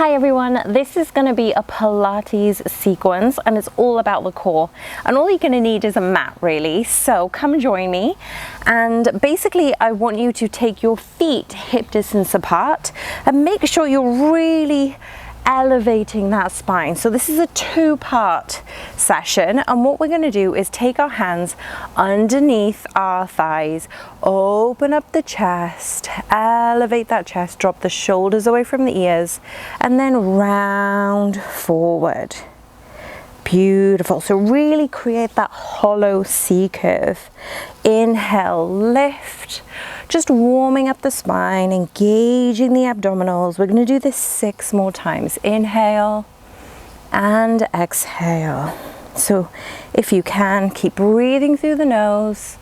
Hi everyone, this is going to be a Pilates sequence and it's all about the core, and all you're going to need is a mat really, so come join me. And basically I want you to take your feet hip distance apart and make sure you're really elevating that spine. So this is a two-part session, and what we're going to do is take our hands underneath our thighs, open up the chest, elevate that chest, drop the shoulders away from the ears, and then round forward. Beautiful. So really create that hollow C curve. Inhale, lift, just warming up the spine, engaging the abdominals. We're going to do this 6 more times. Inhale and exhale. So if you can, keep breathing through the nose,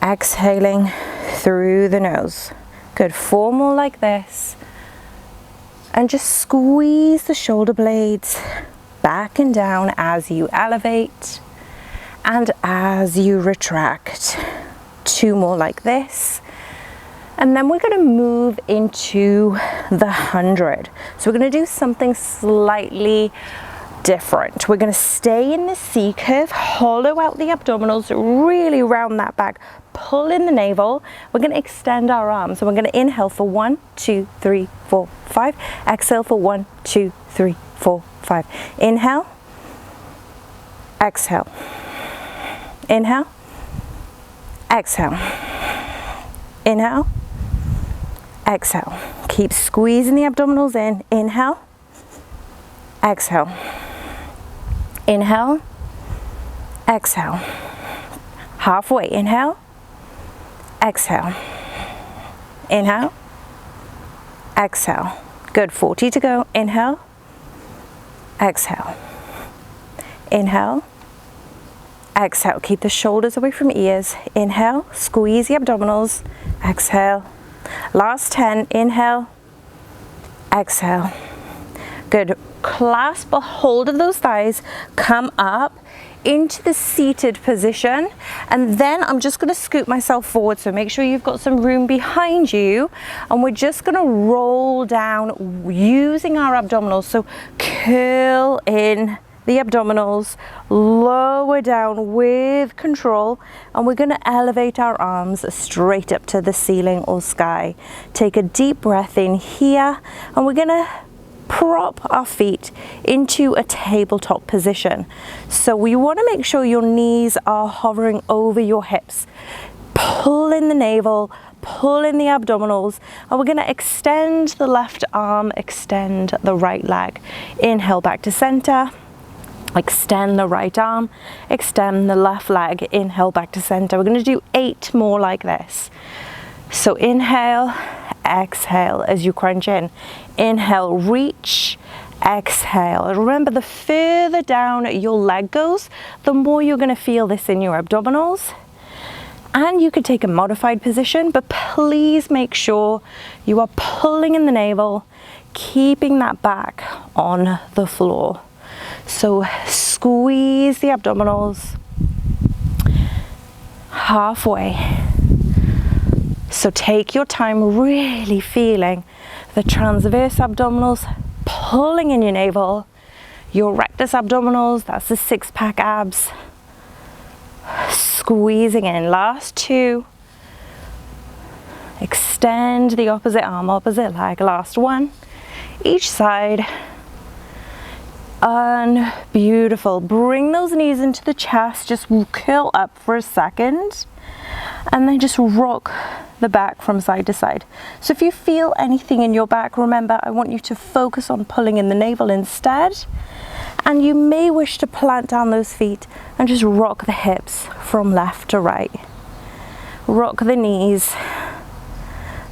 exhaling through the nose. Good. 4 more like this. And just squeeze the shoulder blades back and down as you elevate and as you retract. 2 more like this. And then we're going to move into the 100. So we're going to do something slightly different. We're going to stay in the C curve, hollow out the abdominals, really round that back, pull in the navel. We're going to extend our arms. So we're going to inhale for 1, 2, 3, 4, 5. Exhale for 1, 2, 3, 4, 5. Inhale, exhale, inhale, exhale, inhale, exhale. Keep squeezing the abdominals in. Inhale, exhale, inhale, exhale. Halfway. Inhale, exhale, inhale, exhale. Good. 40 to go. Inhale, exhale, inhale, exhale. Keep the shoulders away from ears. Inhale, squeeze the abdominals, exhale. Last 10. Inhale, exhale. Good. Clasp a hold of those thighs, come up into the seated position, and then I'm just going to scoop myself forward, so make sure you've got some room behind you, and we're just going to roll down using our abdominals. So curl in the abdominals, lower down with control, and we're going to elevate our arms straight up to the ceiling or sky. Take a deep breath in here, and we're going to prop our feet into a tabletop position. So we want to make sure your knees are hovering over your hips. Pull in the navel, pull in the abdominals, and we're going to extend the left arm, extend the right leg. Inhale back to center, extend the right arm, extend the left leg, inhale back to center. We're going to do 8 more like this. So inhale, exhale as you crunch in. Inhale, reach, exhale. And remember, the further down your leg goes, the more you're going to feel this in your abdominals. And you could take a modified position, but please make sure you are pulling in the navel, keeping that back on the floor. So squeeze the abdominals halfway. So take your time really feeling the transverse abdominals pulling in your navel, your rectus abdominals, that's the 6-pack abs, squeezing in. Last 2. Extend the opposite arm, opposite leg. Last 1. Each side. And beautiful. Bring those knees into the chest, just curl up for a second, and then just rock the back from side to side. So if you feel anything in your back, remember, I want you to focus on pulling in the navel instead, and you may wish to plant down those feet and just rock the hips from left to right. Rock the knees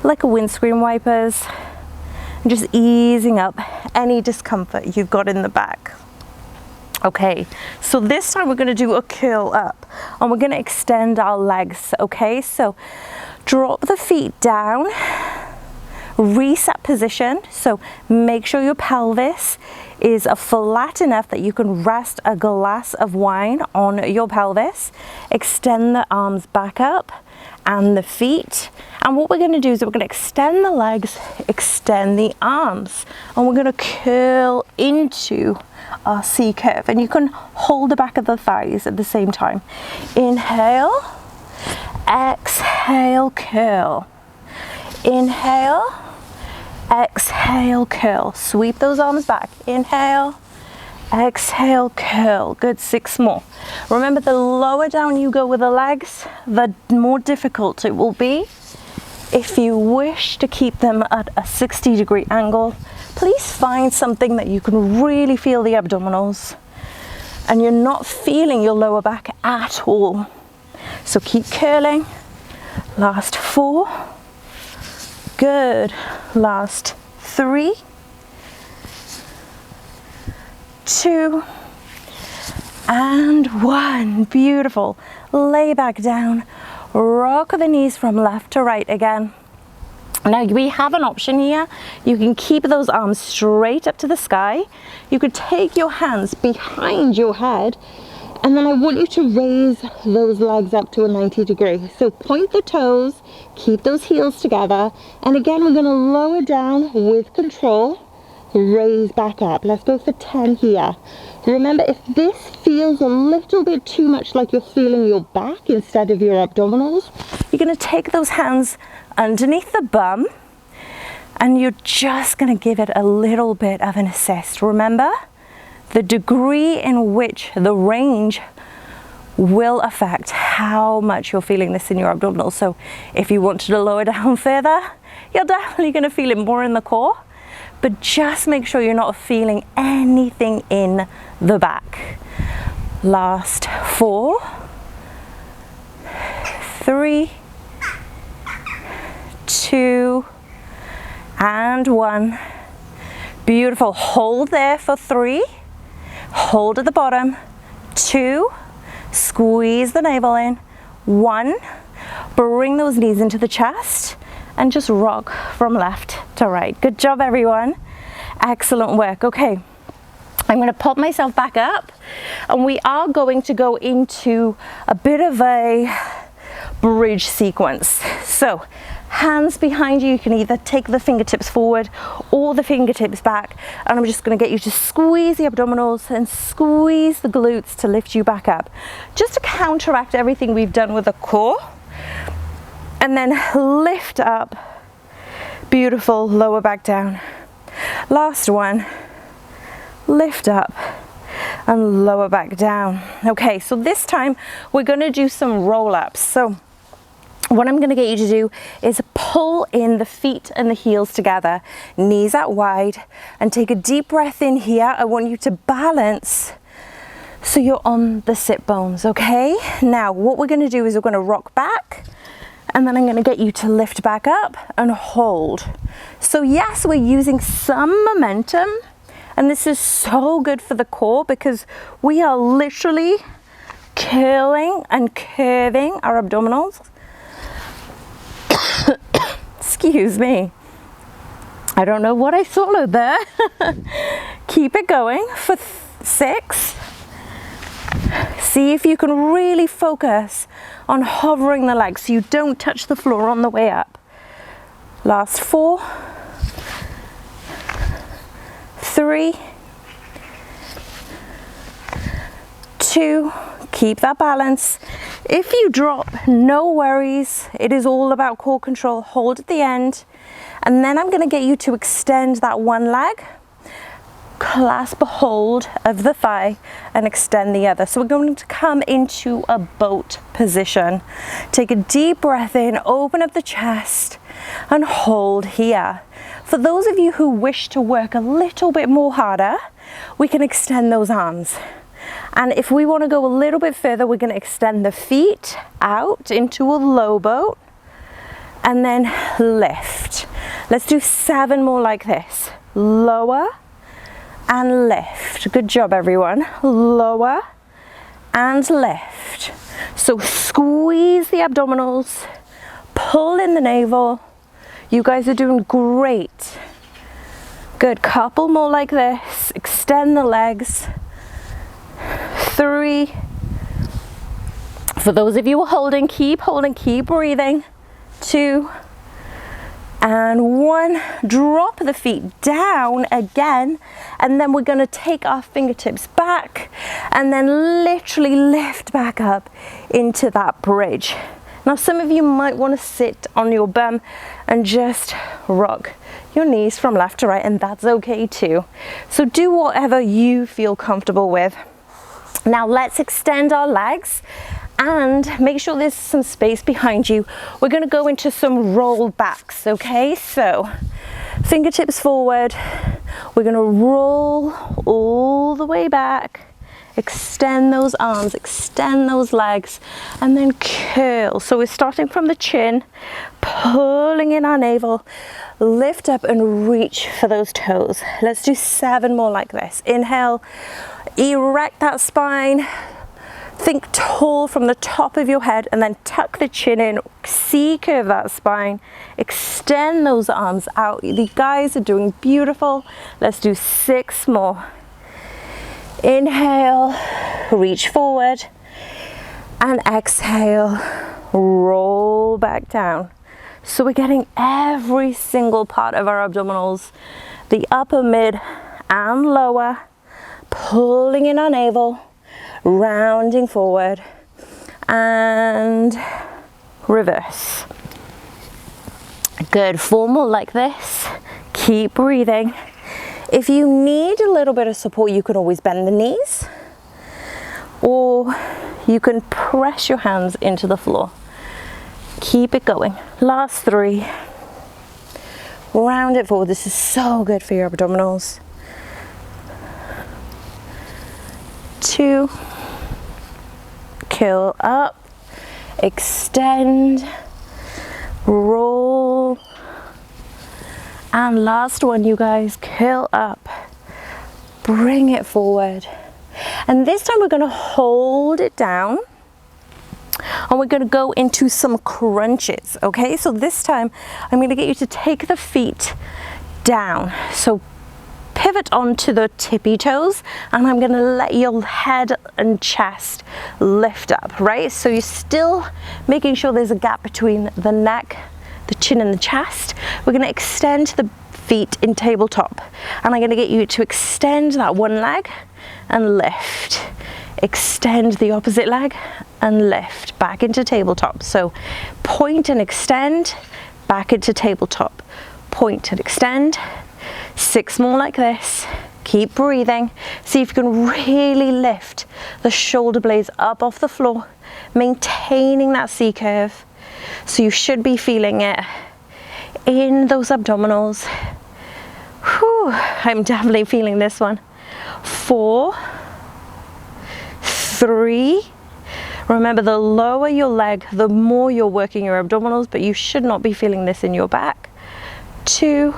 like a windscreen wipers, and just easing up any discomfort you've got in the back. Okay, so this time we're going to do a curl up, and we're going to extend our legs. Okay, so drop the feet down, reset position. So make sure your pelvis is flat enough that you can rest a glass of wine on your pelvis. Extend the arms back up and the feet, And what we're going to do is we're going to extend the legs, extend the arms, and we're going to curl into our C curve. And you can hold the back of the thighs at the same time. Inhale, exhale, curl. Inhale, exhale, curl. Sweep those arms back. Inhale, exhale, curl. Good, 6 more. Remember, the lower down you go with the legs, the more difficult it will be. If you wish to keep them at a 60-degree angle, please find something that you can really feel the abdominals and you're not feeling your lower back at all. So keep curling. Last 4. Good. Last 3, 2, and 1. Beautiful. Lay back down. Rock the knees from left to right again. Now we have an option here. You can keep those arms straight up to the sky. You could take your hands behind your head, and then I want you to raise those legs up to a 90 degree. So point the toes, keep those heels together, and again we're going to lower down with control, raise back up. Let's go for 10 here. Remember, if this feels a little bit too much like you're feeling your back instead of your abdominals, you're going to take those hands underneath the bum and you're just going to give it a little bit of an assist. Remember, the degree in which the range will affect how much you're feeling this in your abdominals. So if you wanted to lower down further, you're definitely going to feel it more in the core, but just make sure you're not feeling anything in the back. Last 4, 3, 2, and 1. Beautiful. Hold there for 3. Hold at the bottom. 2. Squeeze the navel in. 1. Bring those knees into the chest and just rock from left to right. Good job, everyone. Excellent work. Okay, I'm going to pop myself back up and we are going to go into a bit of a bridge sequence. So hands behind you, you can either take the fingertips forward or the fingertips back, and I'm just going to get you to squeeze the abdominals and squeeze the glutes to lift you back up, just to counteract everything we've done with the core. And then lift up. Beautiful. Lower back down. Last one. Lift up and lower back down. Okay, so this time we're going to do some roll-ups. So what I'm going to get you to do is pull in the feet and the heels together, knees out wide, and take a deep breath in here. I want you to balance so you're on the sit bones, okay? Now what we're going to do is we're going to rock back, and then I'm going to get you to lift back up and hold. So yes, we're using some momentum, and this is so good for the core because we are literally curling and curving our abdominals. Excuse me. I don't know what I swallowed there. Keep it going for 6. See if you can really focus on hovering the legs so you don't touch the floor on the way up. Last 4, 3, 2, keep that balance. If you drop, no worries. It is all about core control. Hold at the end. And then I'm going to get you to extend that one leg, clasp a hold of the thigh and extend the other. So we're going to come into a boat position. Take a deep breath in, open up the chest and hold here. For those of you who wish to work a little bit more harder, we can extend those arms. And if we want to go a little bit further, we're going to extend the feet out into a low boat and then lift. Let's do 7 more like this. Lower and lift. Good job, everyone. Lower and lift. So squeeze the abdominals, pull in the navel. You guys are doing great. Good. Couple more like this. Extend the legs. 3. For those of you who are holding, keep breathing. 2, and 1. Drop the feet down again, and then we're going to take our fingertips back and then literally lift back up into that bridge. Now some of you might want to sit on your bum and just rock your knees from left to right, and that's okay too. So do whatever you feel comfortable with. Now let's extend our legs and make sure there's some space behind you. We're going to go into some roll backs, okay? So fingertips forward, we're going to roll all the way back, extend those arms, extend those legs, and then curl. So we're starting from the chin, pulling in our navel, lift up and reach for those toes. Let's do 7 more like this. Inhale, erect that spine. Think tall from the top of your head, and then tuck the chin in, C-curve that spine, extend those arms out. You guys are doing beautiful. Let's do 6 more. Inhale, reach forward, and exhale, roll back down. So we're getting every single part of our abdominals, the upper, mid, and lower, pulling in our navel, rounding forward, and reverse. Good. 4 more like this. Keep breathing. If you need a little bit of support, you can always bend the knees, or you can press your hands into the floor. Keep it going. Last 3. Round it forward. This is so good for your abdominals. 2. Curl up, extend, roll, and last one, you guys, curl up, bring it forward, and this time we're going to hold it down, and we're going to go into some crunches. Okay, so this time I'm going to get you to take the feet down, so pivot onto the tippy toes, and I'm going to let your head and chest lift up, right? So you're still making sure there's a gap between the neck, the chin, and the chest. We're going to extend the feet in tabletop, and I'm going to get you to extend that one leg and lift. Extend the opposite leg and lift back into tabletop. So point and extend, back into tabletop. Point and extend. 6 more like this. Keep breathing. See if you can really lift the shoulder blades up off the floor, maintaining that C-curve. So you should be feeling it in those abdominals. Whew, I'm definitely feeling this one. 4, 3. Remember, the lower your leg, the more you're working your abdominals, but you should not be feeling this in your back. 2.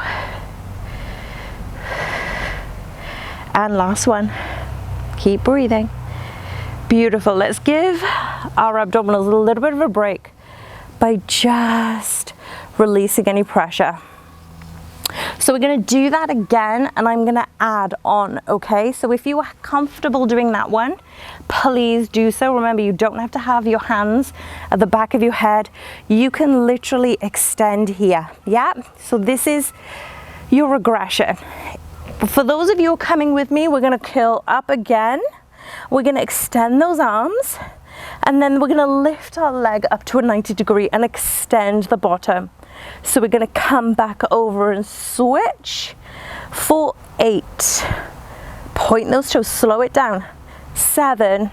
And last one. Keep breathing. Beautiful. Let's give our abdominals a little bit of a break by just releasing any pressure. So we're going to do that again, and I'm going to add on, okay? So if you are comfortable doing that one, please do so. Remember, you don't have to have your hands at the back of your head. You can literally extend here, yeah? So this is your regression. For those of you who are coming with me, we're going to curl up again. We're going to extend those arms, and then we're going to lift our leg up to a 90 degree and extend the bottom. So we're going to come back over and switch for 8. Point those toes, slow it down. 7,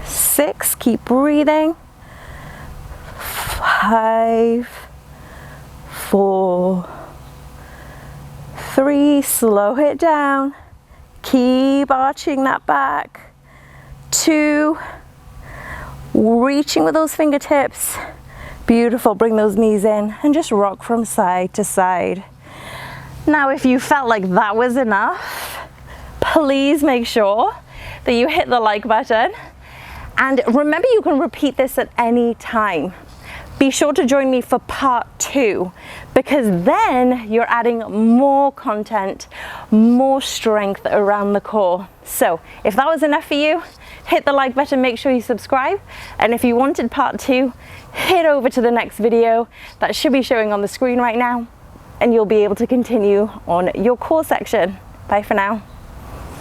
6, keep breathing. 5, 4, 3, slow it down. Keep arching that back. 2, reaching with those fingertips. Beautiful, bring those knees in and just rock from side to side. Now, if you felt like that was enough, please make sure that you hit the like button. And remember, you can repeat this at any time. Be sure to join me for part 2, because then you're adding more content, more strength around the core. So if that was enough for you, hit the like button, make sure you subscribe. And if you wanted part 2, head over to the next video that should be showing on the screen right now, and you'll be able to continue on your core section. Bye for now.